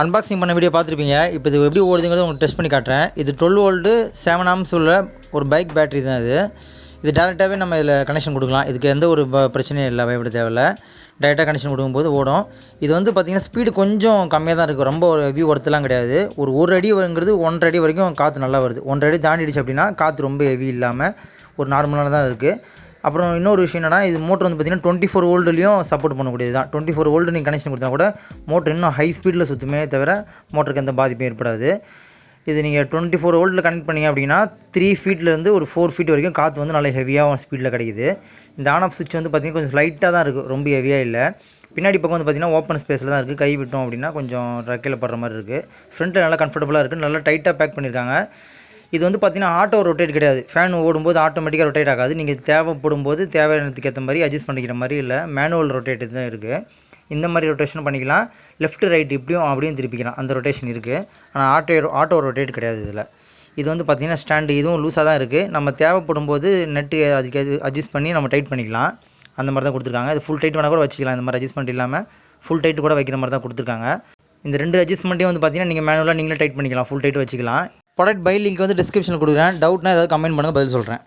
Unboxing பண்ண video பார்த்துருப்பீங்க. இப்போ இது எப்படி ஓடுதுங்கிறத உங்களுக்கு டெஸ்ட் பண்ணி காட்டுறேன். இது 12 வோல்ட்டு 7 ஆம்ஸ் உள்ள ஒரு பைக் பேட்டரி தான் இது டேரெக்டாகவே நம்ம இதில் கனெக்ஷன் கொடுக்கலாம். இதுக்கு எந்த ஒரு பிரச்சனையும் இல்லை, பயப்பட தேவையில்லை. டேரெக்டாக கனெக்ஷன் கொடுக்கும்போது ஓடும். இது வந்து பார்த்திங்கன்னா ஸ்பீடு கொஞ்சம் கம்மியாக தான் இருக்குது, ரொம்ப ஒரு ஹெவி ஒர்த்தெலாம் கிடையாது. ஒரு அடிங்கிறது 1.5 அடி வரைக்கும் காற்று நல்லா வருது. 1.5 அடி தாண்டிடுச்சு அப்படின்னா காற்று ரொம்ப ஹெவி இல்லாமல் ஒரு நார்மலான தான் இருக்குது. அப்புறம் இன்னொரு விஷயம் என்னன்னா, இது மோட்டர் வந்து பார்த்திங்கன்னா 24 வோல்ட்லேயும் சப்போர்ட் பண்ணக்கூடியது தான். 24 வோல்ட் நீங்கள் கனெக்ஷன் கொடுத்தா கூட மோட்டர் இன்னும் ஹை ஸ்பீடில் சுற்றுமே தவிர மோட்டருக்கு எந்த பாதிப்பும் ஏற்படாது. இது நீங்கள் 24 வோல்ட்டில் கனெக்ட் பண்ணிங்க அப்படின்னா 3 ஃபீட்லேருந்து ஒரு 4 ஃபீட் வரைக்கும் காற்று வந்து நல்லா ஹெவியாக ஸ்பீடில் கிடைக்குது. இந்த ஆன் ஆஃப் சுவிட்ச் வந்து பார்த்திங்கன்னா கொஞ்சம் லைட்டாக தான் இருக்குது, ரொம்ப ஹெவியாக இல்லை. பின்னாடி பக்கம் வந்து பார்த்திங்கன்னா ஓப்பன் ஸ்பேஸில் தான் இருக்குது. கை விட்டோம் அப்படின்னா கொஞ்சம் ரெக்கையில் படுற மாதிரி இருக்குது. ஃப்ரண்ட்டில் நல்லா கம்ஃபர்டபுளாக இருக்குது, நல்லா டைட்டாக பேக் பண்ணியிருக்காங்க. இது வந்து பார்த்திங்கன்னா ஆட்டோ ரொட்டேட் கிடையாது. ஃபேன் ஓடும்போது ஆட்டோமேட்டிக்காக ரொட்டேட் ஆகாது. நீங்கள் தேவைப்படும் போது தேவையானதுக்கு ஏற்ற மாதிரி அட்ஜஸ்ட் பண்ணிக்கிற மாதிரி இல்லை, மேனுவல் ரொட்டேட் தான் இருக்குது. இந்த மாதிரி ரொட்டேஷன் பண்ணிக்கலாம். லெஃப்ட் ரைட் இப்படியும் அப்படியும் திருப்பிக்கலாம், அந்த ரொட்டேஷன் இருக்குது. ஆனால் ஆட்டோ ரொட்டேட் கிடையாது இதில். இது வந்து பார்த்திங்கன்னா ஸ்டாண்டு இதுவும் லூஸாக தான் இருக்குது. நம்ம தேவைப்படும் போது நெட்டு அதுக்கு அட்ஜஸ்ட் பண்ணி நம்ம டைட் பண்ணிக்கலாம். அந்த மாதிரி தான் கொடுத்துருக்காங்க. இது ஃபுல் டைட் வேணால் கூட வச்சுக்கலாம். இந்த மாதிரி அட்ஜஸ்ட்மெண்ட் இல்லாமல் ஃபுல் டைட்டு கூட வைக்கிற மாதிரி தான் கொடுத்துருக்காங்க. இந்த 2 அட்ஜஸ்ட்மெண்ட்டையும் வந்து பார்த்திங்கன்னா நீங்கள் மேனுவலாக நீங்களே டைட் பண்ணிக்கலாம், ஃபுல் டைட் வச்சுக்கலாம். ப்ராடக்ட் பை லிங்க் வந்து டிஸ்கிரிப்ஷனில் கொடுக்குறேன். டவுட்னா ஏதாவது கமெண்ட் பண்ணுங்கள், பதில் சொல்கிறேன்.